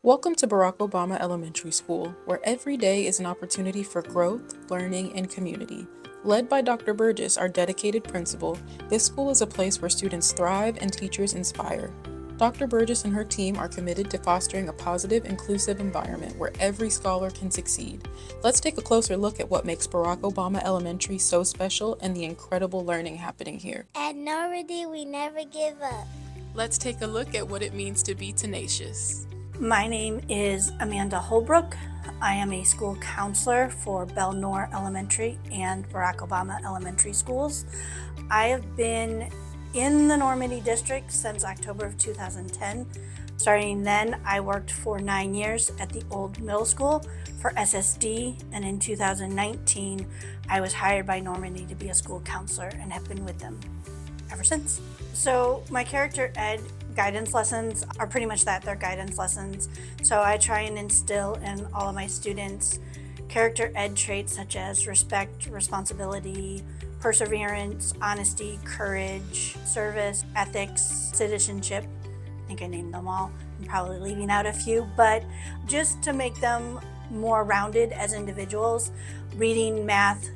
Welcome to Barack Obama Elementary School, where every day is an opportunity for growth, learning, and community. Led by Dr. Burgess, our dedicated principal, this school is a place where students thrive and teachers inspire. Dr. Burgess and her team are committed to fostering a positive, inclusive environment where every scholar can succeed. Let's take a closer look at what makes Barack Obama Elementary so special and the incredible learning happening here. At Normandy, we never give up. Let's take a look at what it means to be tenacious. My name is Amanda Holbrook. I am a school counselor for Bell Noor Elementary and Barack Obama Elementary Schools. I have been in the Normandy district since October of 2010. Starting then, I worked for 9 years at the old middle school for SSD, and in 2019, I was hired by Normandy to be a school counselor and have been with them ever since. So my character ed guidance lessons are pretty much that, they're guidance lessons. So I try and instill in all of my students character ed traits such as respect, responsibility, perseverance, honesty, courage, service, ethics, citizenship. I think I named them all. I'm probably leaving out a few, but just to make them more rounded as individuals. Reading, math,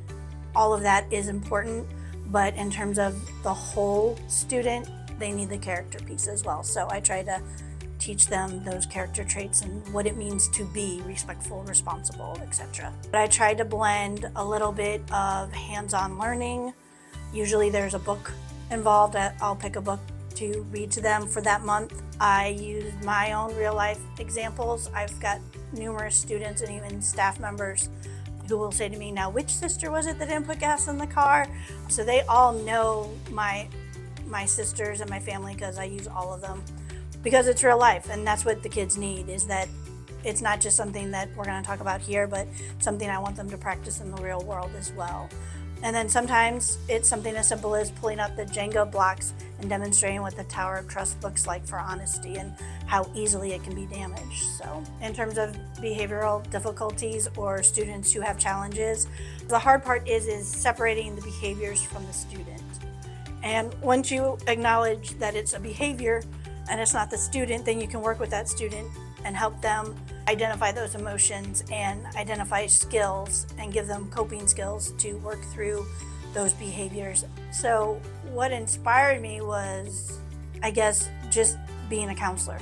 all of that is important, but in terms of the whole student, they need the character piece as well. So I try to teach them those character traits and what it means to be respectful, responsible, etc. But I try to blend a little bit of hands-on learning. Usually there's a book involved. I'll pick a book to read to them for that month. I use my own real-life examples. I've got numerous students and even staff members who will say to me, now which sister was it that didn't put gas in the car? So they all know my sisters and my family because I use all of them because it's real life, and that's what the kids need, is that it's not just something that we're going to talk about here, but something I want them to practice in the real world as well. And then sometimes it's something as simple as pulling out the Jenga blocks and demonstrating what the Tower of Trust looks like for honesty and how easily it can be damaged. So in terms of behavioral difficulties or students who have challenges, the hard part is separating the behaviors from the student. And once you acknowledge that it's a behavior and it's not the student, then you can work with that student and help them identify those emotions and identify skills and give them coping skills to work through those behaviors. So what inspired me was, I guess, just being a counselor,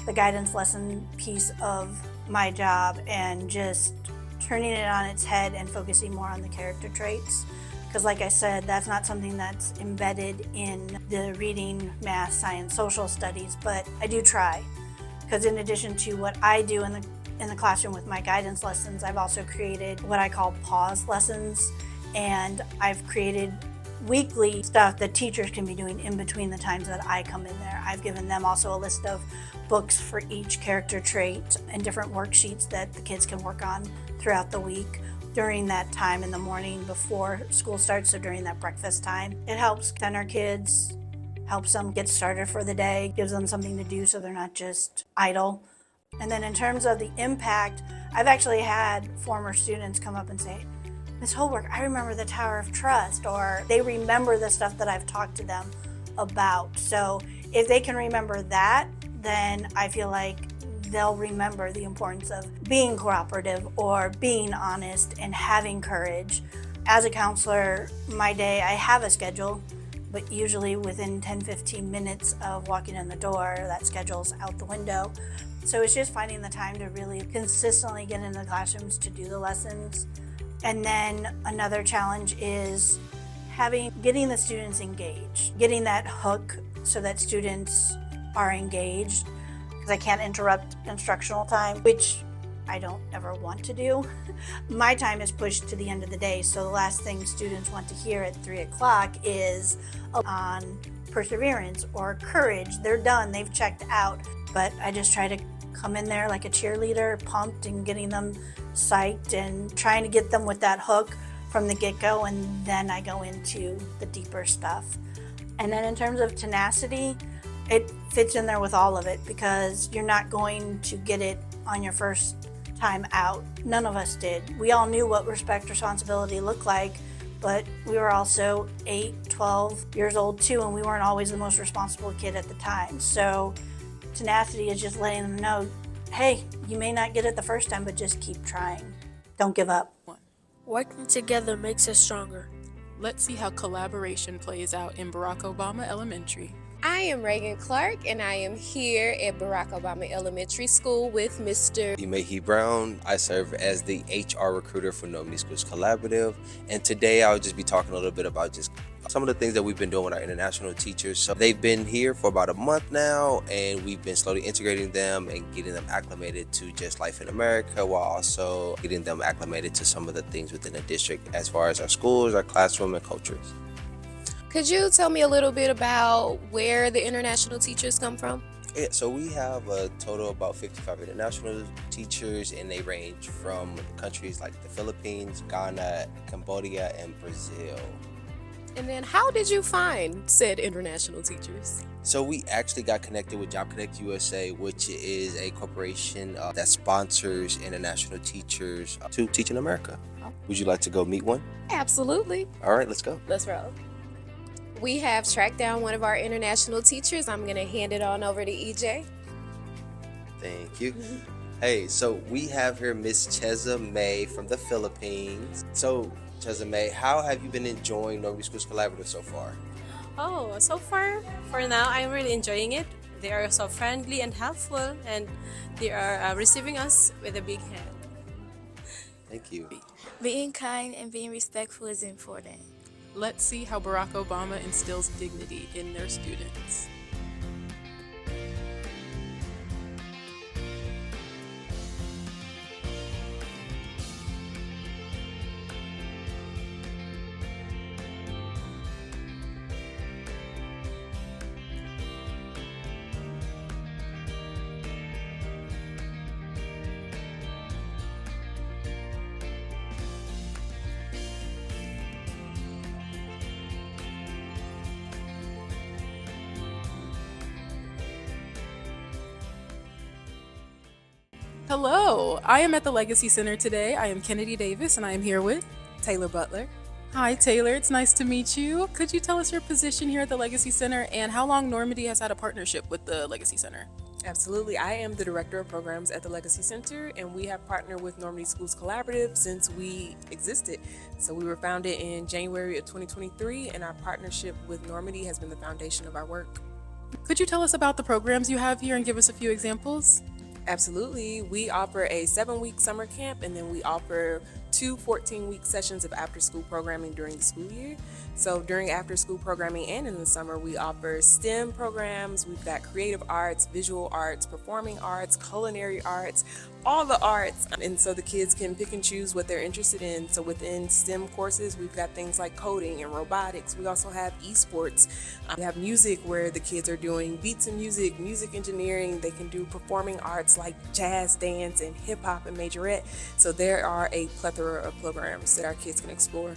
the guidance lesson piece of my job, and just turning it on its head and focusing more on the character traits. Because like I said, that's not something that's embedded in the reading, math, science, social studies, but I do try. Because in addition to what I do in the classroom with my guidance lessons, I've also created what I call pause lessons, and I've created weekly stuff that teachers can be doing in between the times that I come in there. I've given them also a list of books for each character trait and different worksheets that the kids can work on throughout the week during that time in the morning before school starts, so during that breakfast time. It helps center kids, helps them get started for the day, gives them something to do so they're not just idle. And then in terms of the impact, I've actually had former students come up and say, Ms. Holbrook, I remember the Tower of Trust, or they remember the stuff that I've talked to them about. So if they can remember that, then I feel like they'll remember the importance of being cooperative or being honest and having courage. As a counselor, my day, I have a schedule, but usually within 10-15 minutes of walking in the door, that schedule's out the window. So it's just finding the time to really consistently get in the classrooms to do the lessons. And then another challenge is getting the students engaged, getting that hook so that students are engaged, because I can't interrupt instructional time, which I don't ever want to do. My time is pushed to the end of the day, so the last thing students want to hear at 3 o'clock is on perseverance or courage. They're done, they've checked out, but I just try to come in there like a cheerleader, pumped and getting them psyched and trying to get them with that hook from the get-go, and then I go into the deeper stuff. And then in terms of tenacity, it fits in there with all of it, because you're not going to get it on your first time out. None of us did. We all knew what respect, responsibility looked like, but we were also 8, 12 years old too, and we weren't always the most responsible kid at the time. So tenacity is just letting them know hey, you may not get it the first time, but just keep trying. Don't give up. Working together makes us stronger. Let's see how collaboration plays out in Barack Obama Elementary. I am Reagan Clark, and I am here at Barack Obama Elementary School with Mr. Mahi Brown. I serve as the HR recruiter for Normandy Schools Collaborative, and today I'll just be talking a little bit about just some of the things that we've been doing with our international teachers. So they've been here for about a month now, and we've been slowly integrating them and getting them acclimated to just life in America, while also getting them acclimated to some of the things within the district as far as our schools, our classroom, and cultures. Could you tell me a little bit about where the international teachers come from? Yeah, so we have a total of about 55 international teachers, and they range from countries like the Philippines, Ghana, Cambodia, and Brazil. And then how did you find said international teachers? So we actually got connected with Job Connect USA, which is a corporation that sponsors international teachers to teach in America. Would you like to go meet one? Absolutely. All right, let's go. Let's roll. We have tracked down one of our international teachers. I'm going to hand it on over to EJ. Thank you. Hey, so we have here Miss Cheza May from the Philippines. So, Cheza May, how have you been enjoying Normandy Schools Collaborative so far? Oh, so far, for now, I'm really enjoying it. They are so friendly and helpful, and they are receiving us with a big hand. Thank you. Being kind and being respectful is important. Let's see how Barack Obama instills dignity in their students. Hello, I am at the Legacy Center today. I am Kennedy Davis, and I am here with Taylor Butler. Hi, Taylor. It's nice to meet you. Could you tell us your position here at the Legacy Center and how long Normandy has had a partnership with the Legacy Center? Absolutely. I am the Director of Programs at the Legacy Center, and we have partnered with Normandy Schools Collaborative since we existed. So we were founded in January of 2023, and our partnership with Normandy has been the foundation of our work. Could you tell us about the programs you have here and give us a few examples? Absolutely. We offer a 7-week summer camp, and then we offer 2 14-week sessions of after-school programming during the school year. So during after-school programming and in the summer, we offer STEM programs. We've got creative arts, visual arts, performing arts, culinary arts, all the arts. And so the kids can pick and choose what they're interested in. So within STEM courses, we've got things like coding and robotics. We also have esports. We have music where the kids are doing beats and music, music engineering. They can do performing arts like jazz, dance, and hip hop and majorette. So there are a plethora of programs that our kids can explore.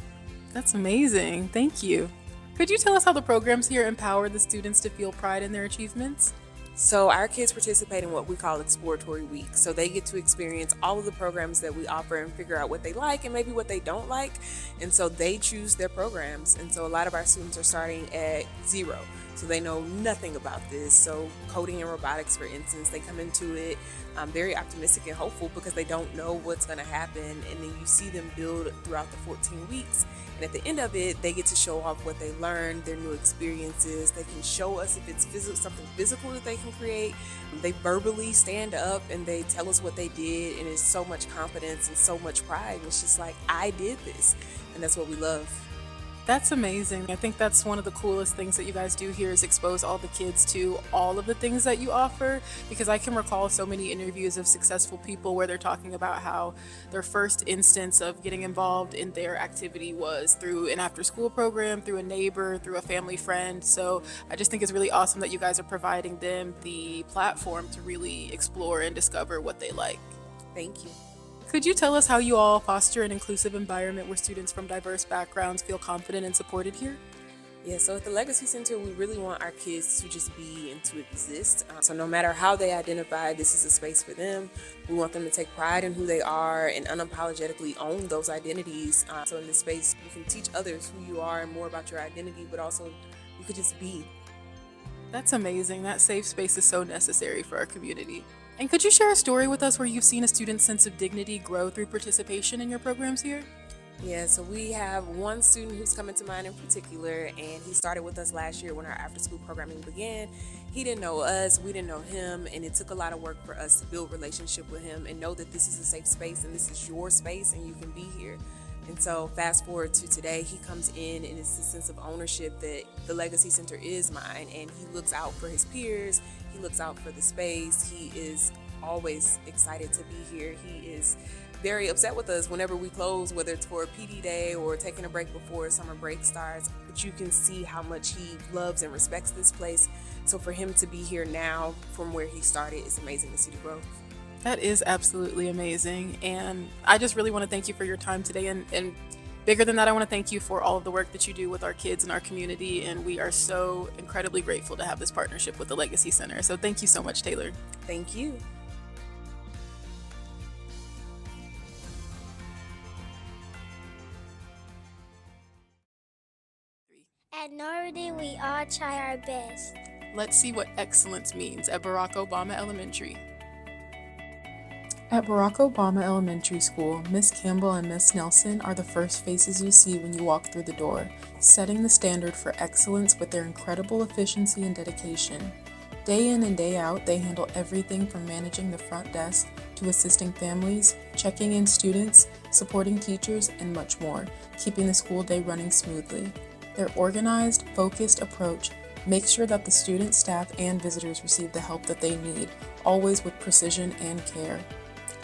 That's amazing. Thank you. Could you tell us how the programs here empower the students to feel pride in their achievements? So our kids participate in what we call exploratory week. So they get to experience all of the programs that we offer and figure out what they like and maybe what they don't like. And so they choose their programs. And so a lot of our students are starting at 0. So they know nothing about this. So coding and robotics, for instance, they come into it very optimistic and hopeful because they don't know what's going to happen. And then you see them build throughout the 14 weeks. And at the end of it, they get to show off what they learned, their new experiences. They can show us if it's something physical that they can create. They verbally stand up and they tell us what they did. And it's so much confidence and so much pride. And it's just like, I did this. And that's what we love. That's amazing. I think that's one of the coolest things that you guys do here is expose all the kids to all of the things that you offer, because I can recall so many interviews of successful people where they're talking about how their first instance of getting involved in their activity was through an after-school program, through a neighbor, through a family friend. So I just think it's really awesome that you guys are providing them the platform to really explore and discover what they like. Thank you. Could you tell us how you all foster an inclusive environment where students from diverse backgrounds feel confident and supported here? Yeah, so at the Legacy Center, we really want our kids to just be and to exist. So no matter how they identify, this is a space for them. We want them to take pride in who they are and unapologetically own those identities. So in this space, you can teach others who you are and more about your identity, but also you could just be. That's amazing. That safe space is so necessary for our community. And could you share a story with us where you've seen a student's sense of dignity grow through participation in your programs here? Yeah, so we have one student who's coming to mind in particular, and he started with us last year when our after-school programming began. He didn't know us, we didn't know him, and it took a lot of work for us to build relationship with him and know that this is a safe space and this is your space and you can be here. And so fast forward to today, he comes in and it's a sense of ownership that the Legacy Center is mine, and he looks out for his peers, he looks out for the space, he is always excited to be here. He is very upset with us whenever we close, whether it's for a PD day or taking a break before summer break starts. But you can see how much he loves and respects this place. So for him to be here now from where he started, it's amazing to see the growth. That is absolutely amazing. And I just really want to thank you for your time today. And bigger than that, I want to thank you for all of the work that you do with our kids and our community. And we are so incredibly grateful to have this partnership with the Legacy Center. So thank you so much, Taylor. Thank you. At Normandy, we all try our best. Let's see what excellence means at Barack Obama Elementary. At Barack Obama Elementary School, Miss Campbell and Miss Nelson are the first faces you see when you walk through the door, setting the standard for excellence with their incredible efficiency and dedication. Day in and day out, they handle everything from managing the front desk to assisting families, checking in students, supporting teachers, and much more, keeping the school day running smoothly. Their organized, focused approach makes sure that the students, staff, and visitors receive the help that they need, always with precision and care.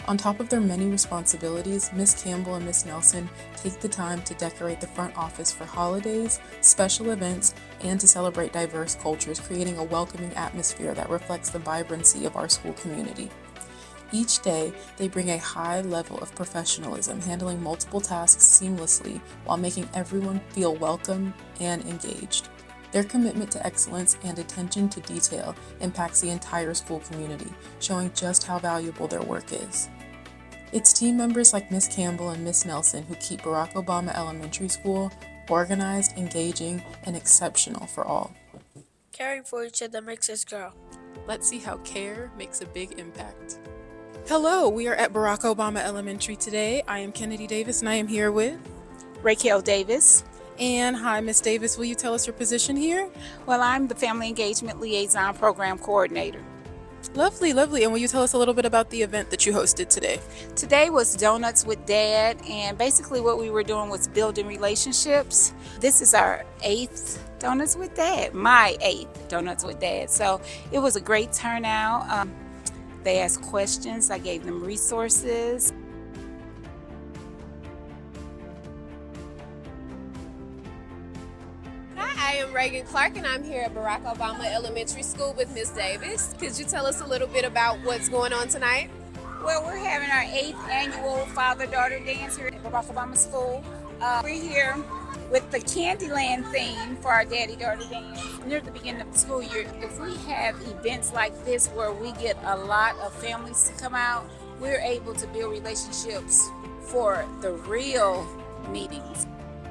On top of their many responsibilities, Miss Campbell and Miss Nelson take the time to decorate the front office for holidays, special events, and to celebrate diverse cultures, creating a welcoming atmosphere that reflects the vibrancy of our school community. Each day, they bring a high level of professionalism, handling multiple tasks seamlessly while making everyone feel welcome and engaged. Their commitment to excellence and attention to detail impacts the entire school community, showing just how valuable their work is. It's team members like Miss Campbell and Miss Nelson who keep Barack Obama Elementary School organized, engaging, and exceptional for all. Caring for each other makes us grow. Let's see how care makes a big impact. Hello, we are at Barack Obama Elementary today. I am Kennedy Davis and I am here with Raquel Davis. And hi, Miss Davis, will you tell us your position here? Well, I'm the Family Engagement Liaison Program Coordinator. Lovely, lovely. And will you tell us a little bit about the event that you hosted today? Today was Donuts with Dad, and basically what we were doing was building relationships. This is our 8th Donuts with Dad, my 8th Donuts with Dad. So it was a great turnout. They asked questions, I gave them resources. Hi, I am Reagan Clark, and I'm here at Barack Obama Elementary School with Miss Davis. Could you tell us a little bit about what's going on tonight? Well, we're having our 8th annual father-daughter dance here at Barack Obama School. We're here with the Candyland theme for our daddy-daughter dance. Near the beginning of the school year, if we have events like this where we get a lot of families to come out, we're able to build relationships for the real meetings.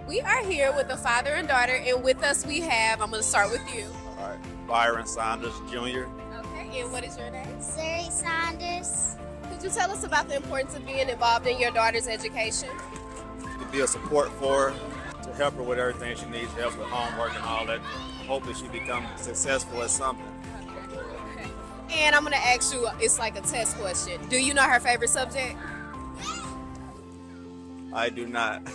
We are here with a father and daughter, and with us we have, I'm going to start with you. All right, Byron Saunders Jr. Okay, and what is your name? Sari Saunders. Could you tell us about the importance of being involved in your daughter's education? To be a support for her, to help her with everything she needs, help with homework and all that. Hopefully she becomes successful at something. Okay. And I'm going to ask you, it's like a test question. Do you know her favorite subject? I do not.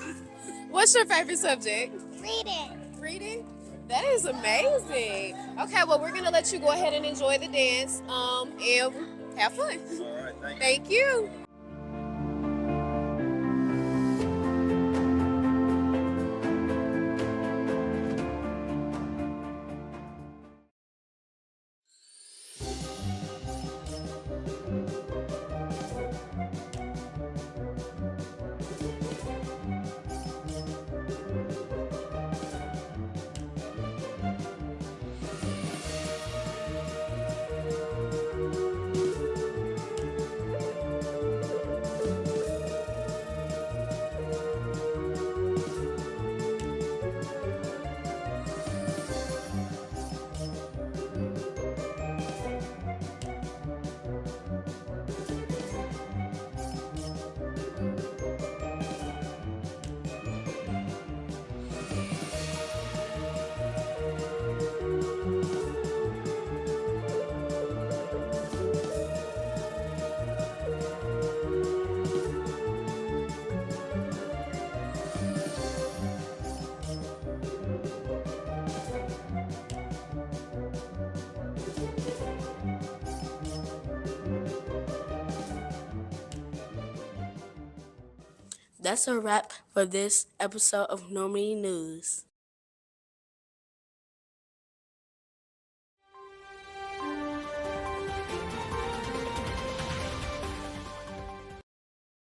What's your favorite subject? Reading. Reading? That is amazing. Okay, well, we're going to let you go ahead and enjoy the dance and have fun. All right, Thank you. That's a wrap for this episode of Normandy News.